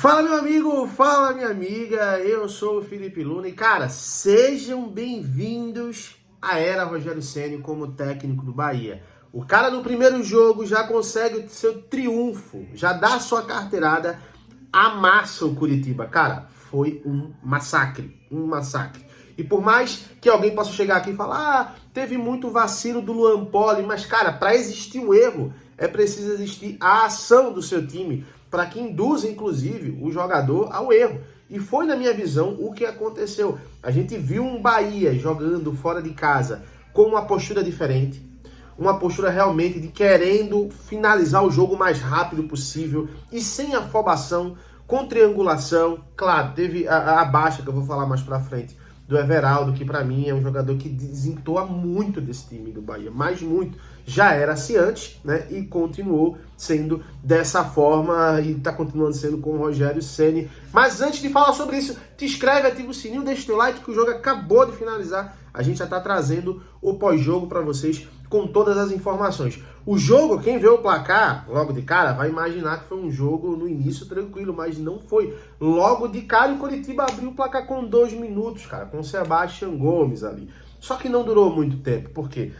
Fala meu amigo, fala minha amiga, eu sou o Felipe Luna e cara, sejam bem-vindos à era Rogério Ceni como técnico do Bahia. O cara no primeiro jogo já consegue o seu triunfo, já dá a sua carteirada, amassa o Curitiba. Cara, foi um massacre. E por mais que alguém possa chegar aqui e falar, teve muito vacilo do Luan Poli, mas cara, para existir um erro, é preciso existir a ação do seu time, para que induza, inclusive, o jogador ao erro. E foi, na minha visão, o que aconteceu. A gente viu um Bahia jogando fora de casa com uma postura diferente, uma postura realmente de querendo finalizar o jogo o mais rápido possível e sem afobação, com triangulação. Claro, teve a baixa, que eu vou falar mais pra frente, do Everaldo, que pra mim é um jogador que desentoa muito desse time do Bahia, mas muito. Já era assim antes, né, e continuou sendo dessa forma e tá continuando sendo com o Rogério Ceni. Mas antes de falar sobre isso, te inscreve, ativa o sininho, deixa o teu like que o jogo acabou de finalizar. A gente já tá trazendo o pós-jogo pra vocês com todas as informações. O jogo, quem vê o placar logo de cara vai imaginar que foi um jogo no início tranquilo, mas não foi. Logo de cara o Curitiba abriu o placar com 2 minutos, cara, com o Sebastião Gomes ali. Só que não durou muito tempo. Por quê?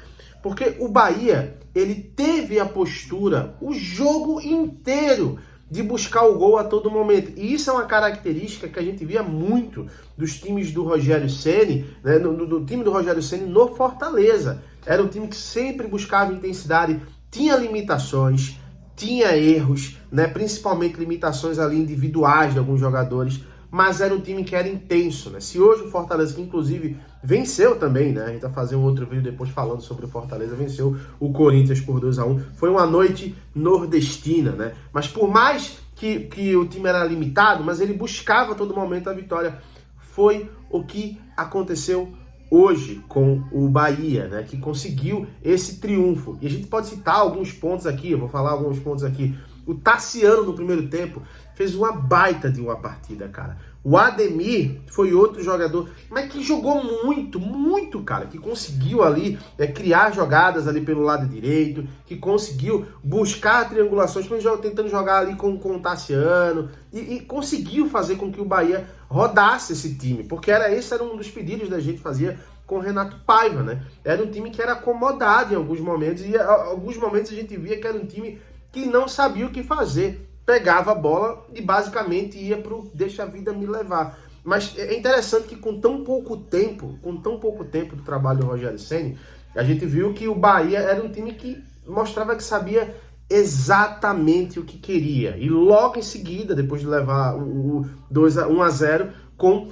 Porque o Bahia, ele teve a postura o jogo inteiro de buscar o gol a todo momento. E isso é uma característica que a gente via muito dos times do Rogério Ceni, né, do time do Rogério Ceni no Fortaleza. Era um time que sempre buscava intensidade, tinha limitações, tinha erros, né, principalmente limitações ali individuais de alguns jogadores, mas era um time que era intenso, né? Se hoje o Fortaleza, que inclusive venceu também, né? A gente vai fazer um outro vídeo depois falando sobre o Fortaleza, venceu o Corinthians por 2-1. Foi uma noite nordestina, né? Mas por mais que o time era limitado, mas ele buscava a todo momento a vitória. Foi o que aconteceu hoje com o Bahia, né? Que conseguiu esse triunfo. E a gente pode citar alguns pontos aqui, eu vou falar alguns pontos aqui. O Tassiano, no primeiro tempo, fez uma baita de uma partida, cara. O Ademir foi outro jogador, mas que jogou muito, cara. Que conseguiu ali criar jogadas ali pelo lado direito, que conseguiu buscar triangulações, tentando jogar ali com o Tassiano. E conseguiu fazer com que o Bahia rodasse esse time, porque esse era um dos pedidos da gente fazia com o Renato Paiva, né? Era um time que era acomodado em alguns momentos, e em alguns momentos a gente via que era um time que não sabia o que fazer. Pegava a bola e basicamente ia pro deixa a vida me levar. Mas é interessante que com tão pouco tempo do trabalho do Rogério Ceni, a gente viu que o Bahia era um time que mostrava que sabia exatamente o que queria. E logo em seguida, depois de levar o 1-0, com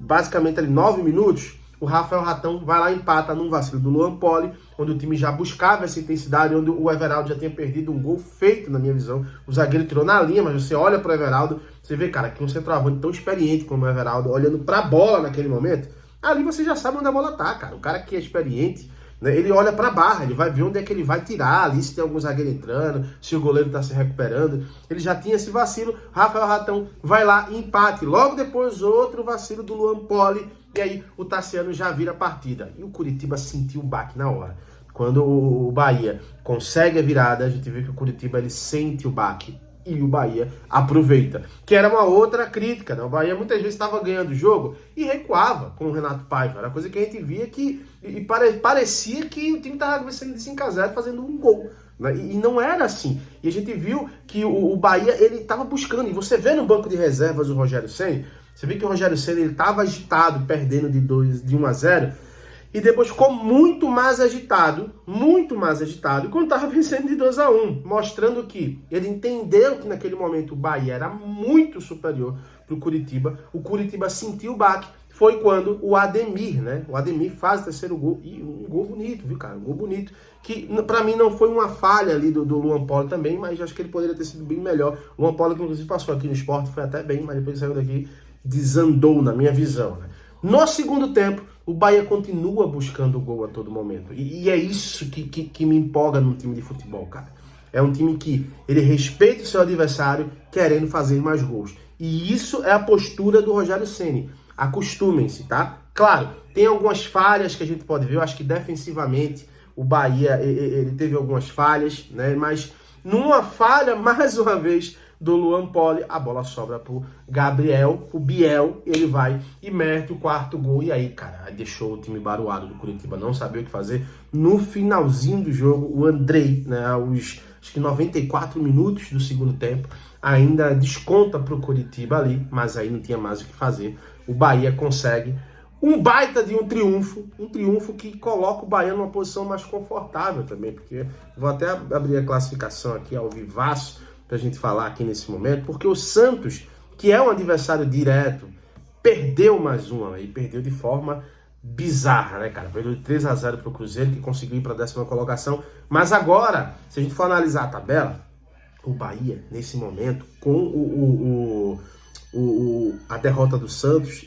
basicamente ali 9 minutos, o Rafael Ratão vai lá e empata num vacilo do Luan Poli, onde o time já buscava essa intensidade, onde o Everaldo já tinha perdido um gol feito, na minha visão. O zagueiro tirou na linha, mas você olha para o Everaldo, você vê, cara, que um centroavante tão experiente como o Everaldo, olhando para a bola naquele momento, ali você já sabe onde a bola tá, cara. O cara que é experiente, né, ele olha para a barra, ele vai ver onde é que ele vai tirar ali, se tem algum zagueiro entrando, se o goleiro tá se recuperando. Ele já tinha esse vacilo, Rafael Ratão vai lá e empate. Logo depois, outro vacilo do Luan Poli, e aí o Tassiano já vira a partida. E o Curitiba sentiu o baque na hora. Quando o Bahia consegue a virada, a gente vê que o Curitiba ele sente o baque e o Bahia aproveita. Que era uma outra crítica, né? O Bahia muitas vezes estava ganhando o jogo e recuava com o Renato Paiva. Era coisa que a gente via parecia que o time estava vencendo de 5-0 fazendo um gol. Né? E não era assim. E a gente viu que o Bahia ele estava buscando. E você vê no banco de reservas o Rogério Ceni, você vê que o Rogério Ceni ele estava agitado, perdendo de 1-0, e depois ficou muito mais agitado, e quando estava vencendo de 2-1, mostrando que ele entendeu que naquele momento o Bahia era muito superior para o Curitiba sentiu o baque, foi quando o Ademir, né? O Ademir faz o terceiro gol, e um gol bonito, viu, cara? Um gol bonito, que pra mim não foi uma falha ali do Luan Poli também, mas acho que ele poderia ter sido bem melhor. O Luan Poli, que inclusive passou aqui no Sport, foi até bem, mas depois saiu daqui, desandou na minha visão, né? No segundo tempo, o Bahia continua buscando o gol a todo momento. E é isso que me empolga num time de futebol, cara. É um time que ele respeita o seu adversário querendo fazer mais gols. E isso é a postura do Rogério Ceni. Acostumem-se, tá? Claro, tem algumas falhas que a gente pode ver. Eu acho que defensivamente o Bahia ele teve algumas falhas, né? Mas numa falha, mais uma vez, do Luan Poli, a bola sobra pro Gabriel, o Biel, ele vai e mete o quarto gol. E aí, cara, aí deixou o time baruado do Curitiba, não sabia o que fazer. No finalzinho do jogo, o Andrei, né, aos acho que 94 minutos do segundo tempo, ainda desconta pro Curitiba ali, mas aí não tinha mais o que fazer. O Bahia consegue um baita de um triunfo que coloca o Bahia numa posição mais confortável também, porque vou até abrir a classificação aqui ao vivaço pra gente falar aqui nesse momento, porque o Santos, que é um adversário direto, perdeu mais uma, e perdeu de forma bizarra, né, cara? Perdeu de 3-0 pro Cruzeiro, que conseguiu ir pra 10ª colocação, mas agora, se a gente for analisar a tabela, o Bahia, nesse momento, com a derrota do Santos,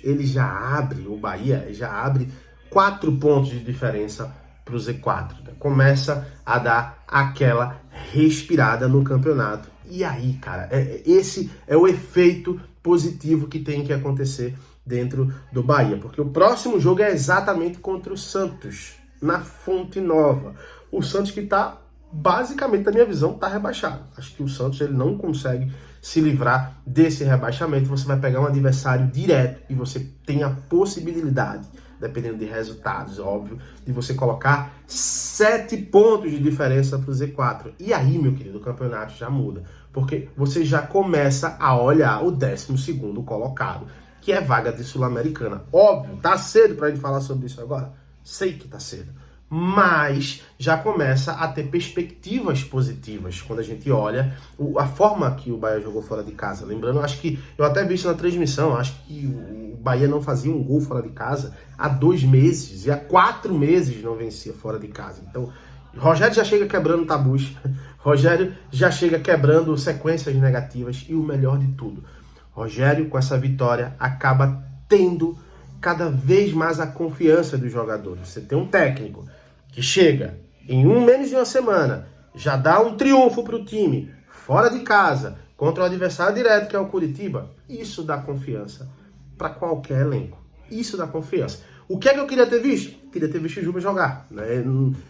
o Bahia já abre 4 pontos de diferença para o Z4. Né? Começa a dar aquela respirada no campeonato. E aí, cara, esse é o efeito positivo que tem que acontecer dentro do Bahia. Porque o próximo jogo é exatamente contra o Santos, na Fonte Nova. O Santos que está, basicamente, na minha visão, está rebaixado. Acho que o Santos ele não consegue se livrar desse rebaixamento. Você vai pegar um adversário direto e você tem a possibilidade, dependendo de resultados, óbvio, de você colocar 7 pontos de diferença para o Z4. E aí, meu querido, o campeonato já muda, porque você já começa a olhar o 12º colocado, que é vaga de Sul-Americana. Óbvio, tá cedo para a gente falar sobre isso agora? Sei que tá cedo. Mas já começa a ter perspectivas positivas quando a gente olha a forma que o Bahia jogou fora de casa. Lembrando, acho que eu até vi isso na transmissão, acho que o Bahia não fazia um gol fora de casa há 2 meses e há 4 meses não vencia fora de casa. Então, Rogério já chega quebrando tabus, Rogério já chega quebrando sequências negativas e o melhor de tudo, Rogério com essa vitória acaba tendo cada vez mais a confiança dos jogadores. Você tem um técnico que chega em menos de uma semana, já dá um triunfo para o time, fora de casa, contra o adversário direto, que é o Curitiba. Isso dá confiança para qualquer elenco. Isso dá confiança. O que é que eu queria ter visto? Queria ter visto o Juba jogar. Né?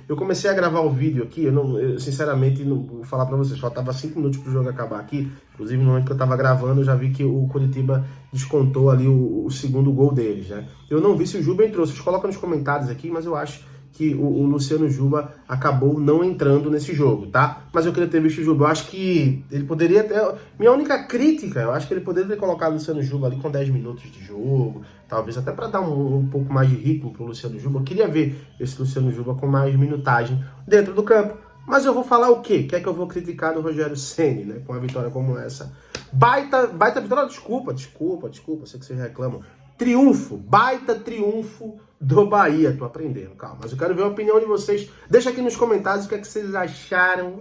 Eu comecei a gravar o vídeo aqui, eu sinceramente, não vou falar para vocês, faltava 5 minutos para o jogo acabar aqui. Inclusive, no momento que eu estava gravando, eu já vi que o Curitiba descontou ali o segundo gol deles. Né? Eu não vi se o Juba entrou. Vocês colocam nos comentários aqui, mas eu acho que o Luciano Juba acabou não entrando nesse jogo, tá? Mas eu queria ter visto o Juba. Eu acho que ele poderia ter... Minha única crítica, eu acho que ele poderia ter colocado o Luciano Juba ali com 10 minutos de jogo, talvez até para dar um pouco mais de ritmo pro Luciano Juba. Eu queria ver esse Luciano Juba com mais minutagem dentro do campo. Mas eu vou falar o quê? O que é que eu vou criticar do Rogério Ceni, né? Com uma vitória como essa. Baita vitória, desculpa, sei que vocês reclamam. Triunfo, baita triunfo do Bahia. Tô aprendendo, calma. Mas eu quero ver a opinião de vocês. Deixa aqui nos comentários o que é que vocês acharam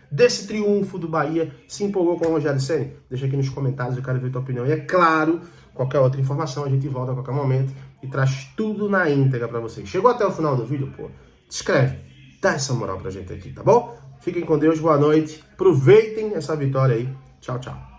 desse triunfo do Bahia. Se empolgou com o Rogério Ceni? Deixa aqui nos comentários, eu quero ver a tua opinião. E é claro, qualquer outra informação a gente volta a qualquer momento e traz tudo na íntegra pra vocês. Chegou até o final do vídeo? Pô, se inscreve, dá essa moral pra gente aqui, tá bom? Fiquem com Deus, boa noite. Aproveitem essa vitória aí. Tchau, tchau.